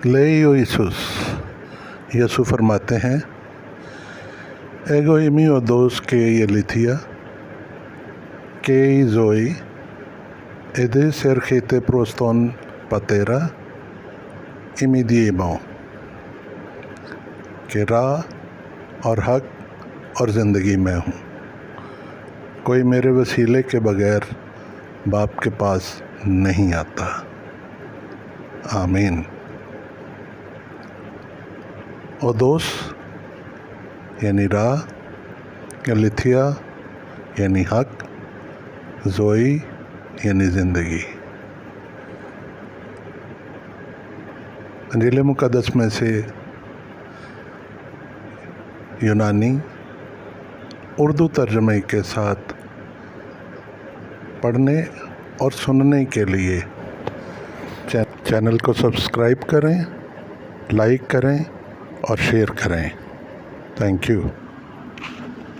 Leo Jesús, Yesú فرماتے ہیں: Ego mio dos que elitia, que zoi, ede sergete proston patera, imidiemo، کہ راہ اور حق اور زندگی میں ہوں، کوئی میرے وسیلے کے بغیر باپ کے پاس نہیں آتا۔ آمین۔ اودوس یعنی راہ، الیتھیا یعنی حق، زوئی یعنی زندگی۔ انجیل مقدس میں سے یونانی اردو ترجمے کے ساتھ پڑھنے اور سننے کے لیے چینل کو سبسکرائب کریں، لائک کریں اور شیئر کریں۔ Thank you.